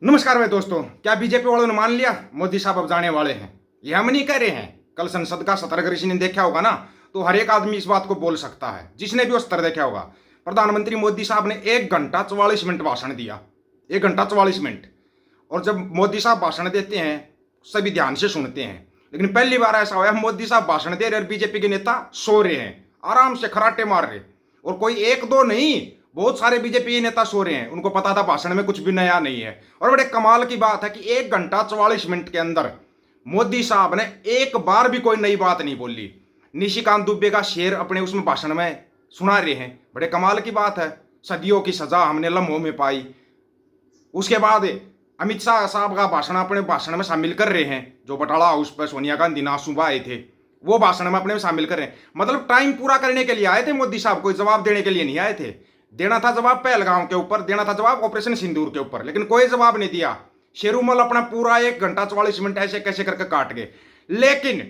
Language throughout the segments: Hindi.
नमस्कार भाई दोस्तों, क्या बीजेपी वालों ने मान लिया मोदी साहब अब जाने वाले हैं? ये हम नहीं कह रहे हैं। कल संसद का सत्र अगर किसी ने देखा होगा ना, तो हर एक आदमी इस बात को बोल सकता है, जिसने भी वो सत्र देखा होगा। प्रधानमंत्री मोदी साहब ने 1 घंटा 44 मिनट भाषण दिया। 1 घंटा 44 मिनट। और जब मोदी साहब भाषण देते हैं सभी ध्यान से सुनते हैं, लेकिन पहली बार ऐसा हुआ मोदी साहब भाषण दे रहे और बीजेपी के नेता सो रहे हैं, आराम से खराटे मार रहे। और कोई एक दो नहीं, बहुत सारे बीजेपी नेता सो रहे हैं। उनको पता था भाषण में कुछ भी नया नहीं है। और बड़े कमाल की बात है कि 1 घंटा 44 मिनट के अंदर मोदी साहब ने एक बार भी कोई नई बात नहीं बोली। निशिकांत दुबे का शेर अपने उसमें भाषण में सुना रहे हैं। बड़े कमाल की बात है। सदियों की सजा हमने लम्हों में पाई। उसके बाद अमित शाह साहब का भाषण अपने भाषण में शामिल कर रहे हैं। जो बटाला हाउस पर सोनिया गांधी नाथ सुबह आए थे, वो भाषण में अपने में शामिल कर रहे हैं। मतलब टाइम पूरा करने के लिए आए थे मोदी साहब, कोई जवाब देने के लिए नहीं आए थे। देना था जवाब पहलगाम के ऊपर, देना था जवाब ऑपरेशन सिंदूर के ऊपर, लेकिन कोई जवाब नहीं दिया। शेरूमल अपना पूरा 1 घंटा 44 मिनट ऐसे कैसे करके काट गए। लेकिन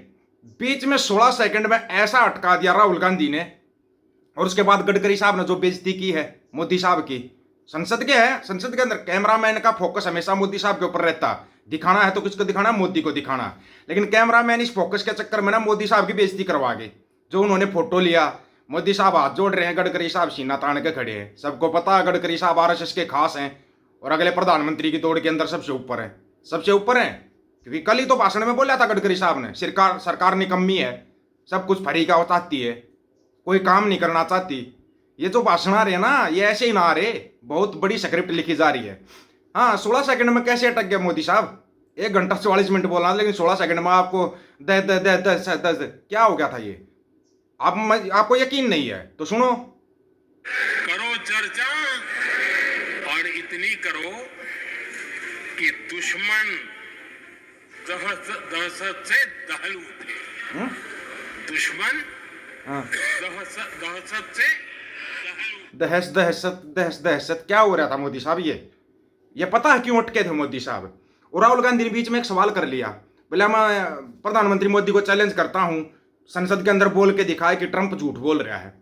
बीच में 16 सेकंड में ऐसा अटका दिया राहुल गांधी ने। और उसके बाद गडकरी साहब ने जो बेइज्जती की है मोदी साहब की, संसद के है, संसद के अंदर कैमरामैन का फोकस हमेशा मोदी साहब के ऊपर रहता। दिखाना है तो किसको दिखाना, मोदी को दिखाना। लेकिन कैमरामैन इस फोकस के चक्कर में ना मोदी साहब की बेइज्जती करवा गए। जो उन्होंने फोटो लिया, मोदी साहब हाथ जोड़ रहे हैं, गडकरी साहब सीना तान के खड़े हैं। सबको पता है गडकरी साहब आरएसएस के खास हैं और अगले प्रधानमंत्री की दौड़ के अंदर सबसे ऊपर है, सबसे ऊपर है। क्योंकि कल ही तो भाषण में बोला था गडकरी साहब ने, सरकार निकम्मी है, सब कुछ फ्री का चाहती है, कोई काम नहीं करना चाहती। ये जो भाषण आ रहे हैं ना, ये ऐसे ही ना आ रहे, बहुत बड़ी स्क्रिप्ट लिखी जा रही है। हाँ, 16 सेकंड में कैसे अटक गया मोदी साहब? 1 घंटा 44 मिनट बोला, लेकिन 16 सेकंड में आपको क्या हो गया था ये? आपको यकीन नहीं है तो सुनो। करो चर्चा और इतनी करो कि दुश्मन दहशत से दहल उठे। दुश्मन दहशत से दहशत दहशत दहशत दहशत क्या हो रहा था मोदी साहब? ये पता है क्यों अटके थे मोदी साहब? और राहुल गांधी ने बीच में एक सवाल कर लिया, बोला मैं प्रधानमंत्री मोदी को चैलेंज करता हूं, संसद के अंदर बोल के दिखाए कि ट्रंप झूठ बोल रहा है।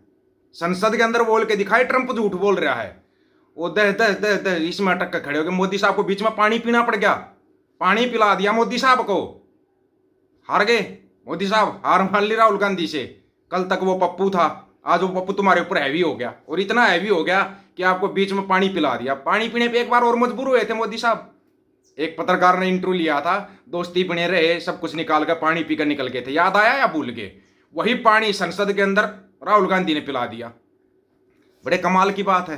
संसद के अंदर बोल के दिखाए ट्रंप झूठ बोल रहा है। वो दह दह दह दह इसमें अटक कर खड़े हो गए। मोदी साहब को बीच में पानी पीना पड़ गया, पानी पिला दिया मोदी साहब को। हार गए मोदी साहब, हार मान ली राहुल गांधी से। कल तक वो पप्पू था, आज वो पप्पू तुम्हारे ऊपर हैवी हो गया, और इतना हैवी हो गया कि आपको बीच में पानी पिला दिया। पानी पीने पे एक बार और मजबूर हुए थे मोदी साहब। एक पत्रकार ने इंटरव्यू लिया था, दोस्ती बने रहे, सब कुछ निकाल कर पानी पीकर निकल गए थे। याद आया या भूल गए? वही पानी संसद के अंदर राहुल गांधी ने पिला दिया। बड़े कमाल की बात है।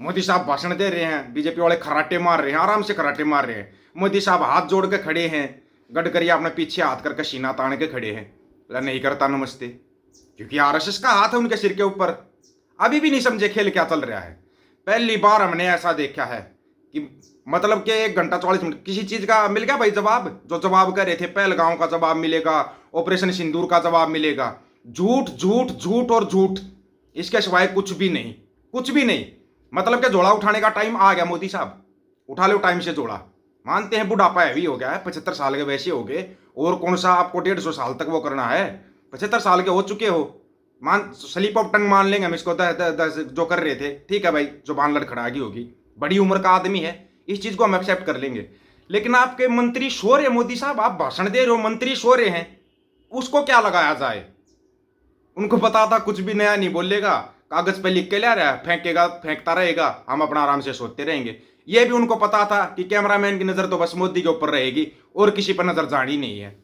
मोदी साहब भाषण दे रहे हैं, बीजेपी वाले खराटे मार रहे हैं, आराम से खराटे मार रहे हैं। मोदी साहब हाथ जोड़ के खड़े हैं, गडकरी अपने पीछे हाथ करके सीना तान के खड़े हैं। बोला नहीं करता नमस्ते, क्योंकि आरएसएस का हाथ है उनके सिर के ऊपर। अभी भी नहीं समझे खेल क्या चल रहा है। पहली बार हमने ऐसा देखा है कि मतलब कि 1 घंटा 44 मिनट किसी चीज का मिल गया भाई जवाब। जो जवाब कर रहे थे, पहलगांव का जवाब मिलेगा, ऑपरेशन सिंदूर का जवाब मिलेगा। झूठ झूठ झूठ और झूठ, इसके सिवाय कुछ भी नहीं, कुछ भी नहीं। मतलब कि जोड़ा उठाने का टाइम आ गया। मोदी साहब उठा लो टाइम से जोड़ा। मानते हैं बुढ़ापा हैवी हो गया है, 75 साल के वैसे हो गए, और कौन सा आपको 150 साल तक वो करना है? 75 साल के हो चुके हो, मान स्लिप ऑफ टंग मान लेंगे हम इसको। जो कर रहे थे ठीक है भाई, जुबान लड़खड़ागी होगी, बड़ी उम्र का आदमी है, इस चीज को हम एक्सेप्ट कर लेंगे। लेकिन आपके मंत्री सो रहे, मोदी साहब आप भाषण दे रहे हो, मंत्री सो रहे हैं, उसको क्या लगाया जाए? उनको पता था कुछ भी नया नहीं बोलेगा, कागज पे लिख के ले रहा है, फेंकेगा, फेंकता रहेगा, हम अपना आराम से सोते रहेंगे। ये भी उनको पता था कि कैमरामैन की नजर तो बस मोदी के ऊपर रहेगी और किसी पर नजर जानी नहीं है।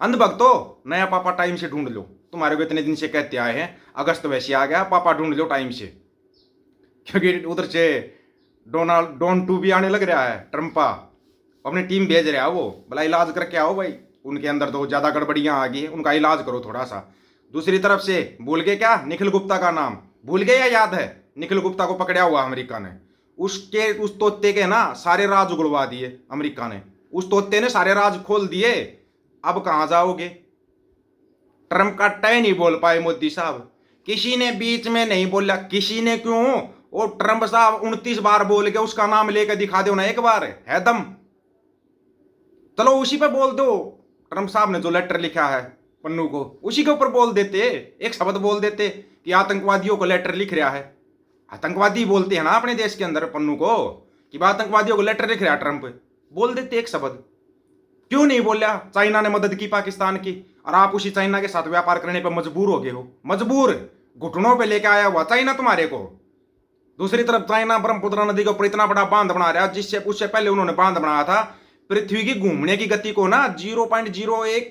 अंधभक्तो, नया पापा टाइम से ढूंढ लो। तुम्हारे को इतने दिन से कहते आए हैं, अगस्त वैसे आ गया, पापा ढूंढ लो टाइम से। क्योंकि उधर से डॉन टू भी आने लग रहा है, ट्रंपा अपनी टीम भेज रहा है। वो भला इलाज करके आओ भाई, उनके अंदर तो ज्यादा गड़बड़ियां आ गई, उनका इलाज करो थोड़ा सा। दूसरी तरफ से भूल गए क्या, निखिल गुप्ता का नाम भूल गए या याद है? निखिल गुप्ता को पकड़ा हुआ अमेरिका ने। उस तोते के ना सारे राज उगलवा दिए अमेरिका ने। उस तोते ने सारे राज खोल दिए। अब कहां जाओगे? ट्रंप का टय नहीं बोल पाए मोदी साहब, किसी ने बीच में नहीं बोला। किसी ने क्यों? और ट्रंप साहब 29 बार बोल के उसका नाम लेकर दिखा दो ना एक बार, है दम। चलो उसी पे बोल दो। ट्रंप साहब ने जो लेटर लिखा है पन्नू को, उसी के ऊपर बोल देते, एक शब्द बोल देते कि आतंकवादियों को लेटर लिख रहा है। आतंकवादी बोलते हैं ना अपने देश के अंदर पन्नू को, कि आतंकवादियों को लेटर लिख रहा है ट्रंप। बोल देते एक शब्द। क्यों नहीं बोला? चाइना ने मदद की पाकिस्तान की, और आप उसी चाइना के साथ व्यापार करने पर मजबूर हो गए हो। मजबूर, घुटनों पे लेके आया हुआ चाइना तुम्हारे को। दूसरी तरफ चाइना ब्रह्मपुत्र नदी के ऊपर इतना बड़ा बांध बना रहा है, जिससे उससे पहले उन्होंने बांध बनाया था पृथ्वी की घूमने की गति को ना 0.01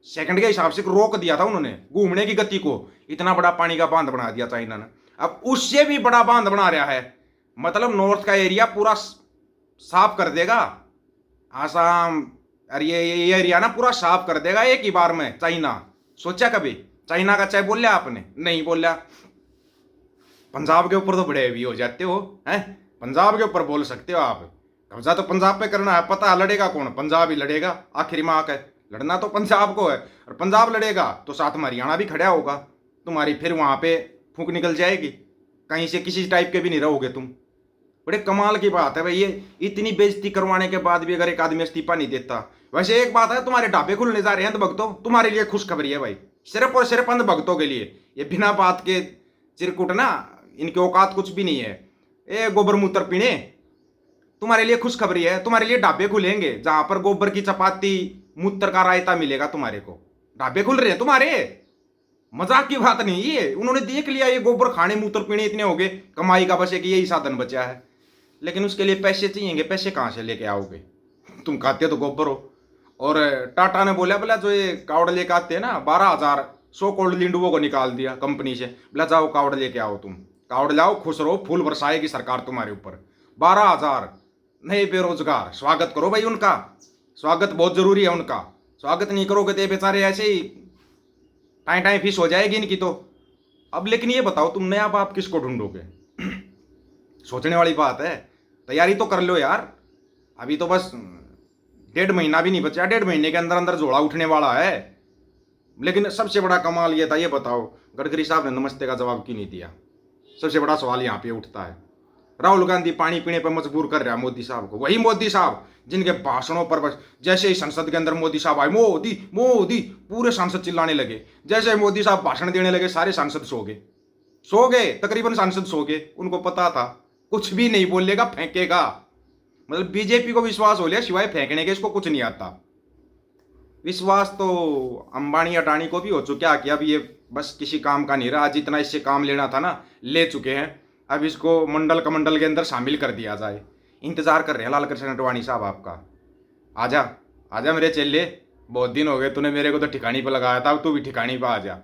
सेकंड के हिसाब से रोक दिया था उन्होंने, घूमने की गति को। इतना बड़ा पानी का बांध बना दिया चाइना ने। अब उससे भी बड़ा बांध बना रहा है, मतलब नॉर्थ का एरिया पूरा साफ कर देगा। आसाम, अरे ये एरिया ना पूरा साफ कर देगा एक ही बार में चाइना। सोचा कभी? चाइना का चाय बोलिया आपने? नहीं बोलिया। पंजाब के ऊपर तो बड़े भी हो जाते हो हैं, पंजाब के ऊपर बोल सकते हो आप। कब्जा तो पंजाब पे करना है, पता है लड़ेगा कौन? पंजाब ही लड़ेगा, आखिरी मार्क है। लड़ना तो पंजाब को है, और पंजाब लड़ेगा तो साथ में हरियाणा भी खड़ा होगा। तुम्हारी फिर वहां पे फूंक निकल जाएगी, कहीं से किसी टाइप के भी नहीं रहोगे तुम। बड़े कमाल की बात है भाई, ये इतनी बेइज्जती करवाने के बाद भी अगर एक आदमी इस्तीफा नहीं देता। वैसे एक बात है, तुम्हारे ढाबे खुलने जा रहे हैं अंधभक्तों, तुम्हारे लिए खुशखबरी है भाई, सिर्फ और सिर्फ अंधभक्तों के लिए। ये बिना बात के चिरकुट ना, इनके औकात कुछ भी नहीं है, ये गोबर मूत्र पीने। तुम्हारे लिए खुशखबरी है, तुम्हारे लिए ढाबे खुलेंगे जहां पर गोबर की चपाती मूत्र का रायता मिलेगा तुम्हारे को। ढाबे खुल रहे हैं तुम्हारे, मजाक की बात नहीं। ये उन्होंने देख लिया, ये गोबर खाने मूत्र पीने इतने हो गए, कमाई का बस एक यही साधन बचा है। लेकिन उसके लिए पैसे चाहिएंगे, पैसे कहाँ से लेके आओगे? तुम खाते तो गोबर हो। और टाटा ने बोला, बोला जो ये कावड़ लेके आते हैं ना, 12,000 सो कोल्ड लिंडुओं को निकाल दिया कंपनी से। बोला जाओ कावड़ लेके आओ, तुम कावड़ लाओ, खुश रहो, फूल बरसाएगी सरकार तुम्हारे ऊपर। 12,000 नए बेरोजगार, स्वागत करो भाई उनका, स्वागत बहुत जरूरी है उनका। स्वागत नहीं करोगे तो ये बेचारे ऐसे ही टाइम टाइम फीस हो जाएगी इनकी तो। अब लेकिन ये बताओ, तुम नया बाप किसको ढूंढोगे? सोचने वाली बात है। तैयारी तो कर लो यार, अभी तो बस 1.5 महीना भी नहीं बचा, 1.5 महीने के अंदर अंदर जोड़ा उठने वाला है। लेकिन सबसे बड़ा कमाल ये था, ये बताओ गडकरी साहब ने नमस्ते का जवाब क्यों नहीं दिया? सबसे बड़ा सवाल यहाँ पे उठता है। राहुल गांधी पानी पीने पर मजबूर कर रहा है मोदी साहब को, वही मोदी साहब जिनके भाषणों पर बस जैसे ही संसद के अंदर मोदी साहब आए, मोदी मोदी, पूरे सांसद चिल्लाने लगे। जैसे ही मोदी साहब भाषण देने लगे, सारे सांसद सो गए, तकरीबन सांसद सो गए। उनको पता था कुछ भी नहीं बोलेगा, फेंकेगा। मतलब बीजेपी को विश्वास हो लिया, सिवाय फेंकने के इसको कुछ नहीं आता। विश्वास तो अंबानी अडानी को भी हो चुका कि अब ये बस किसी काम का नहीं रहा, जितना इससे काम लेना था ना ले चुके हैं। अब इसको मंडल कमंडल के अंदर शामिल कर दिया जाए। इंतजार कर रहे हैं लाल कृष्ण अडवाणी साहब आपका। आजा आजा मेरे चेले, बहुत दिन हो गए, तूने मेरे को तो ठिकानी पर लगाया था, अब तू भी ठिकानी पर आ जा।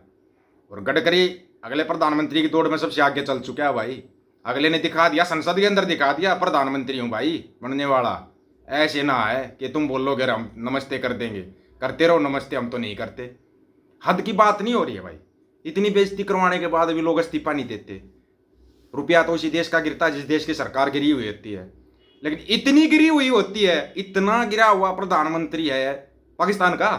और गडकरी अगले प्रधानमंत्री की दौड़ में सबसे आगे चल चुका है भाई। अगले ने दिखा दिया, संसद के अंदर दिखा दिया, प्रधानमंत्री हूँ भाई बनने वाला। ऐसे ना है कि तुम बोलोगे हम नमस्ते कर देंगे, करते रहो नमस्ते, हम तो नहीं करते। हद की बात नहीं हो रही है भाई? इतनी बेइज्जती करवाने के बाद भी लोग इस्तीफा नहीं देते। रुपया तो उसी देश का गिरता है जिस देश की सरकार गिरी हुई होती है। लेकिन इतनी गिरी हुई होती है, इतना गिरा हुआ प्रधानमंत्री है पाकिस्तान का,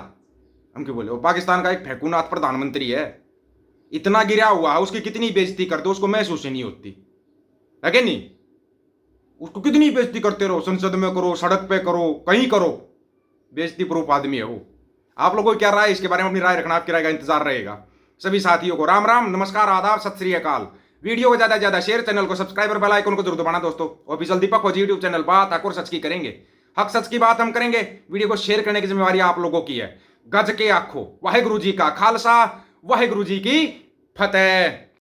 हम क्यों बोले, वो पाकिस्तान का एक फेंकूनाथ प्रधानमंत्री है। इतना गिरा हुआ है, उसकी कितनी बेइज्जती करते हो उसको महसूस ही नहीं होती है कि नहीं? उसको कितनी बेइज्जती करते रहो, संसद में करो, सड़क पे करो, कहीं करो, बेइज्जती प्रूफ आदमी है वो। आप लोगों को क्या राय, इसके बारे में अपनी राय रखना, आपकी राय का इंतजार रहेगा। सभी साथियों को राम राम, नमस्कार, आदाब, सत श्री अकाल। वीडियो को ज्यादा से ज्यादा शेयर, चैनल को सब्सक्राइब और बेल आइकन को जरूर दबाना दोस्तों। ऑफिशियल दीपक फौजी यूट्यूब चैनल, बात हक और सच की करेंगे, हक सच की बात हम करेंगे। वीडियो को शेयर करने की जिम्मेवारी आप लोगों की है। गज के आखो, वाहेगुरु जी का खालसा, वाहेगुरु जी की फतेह।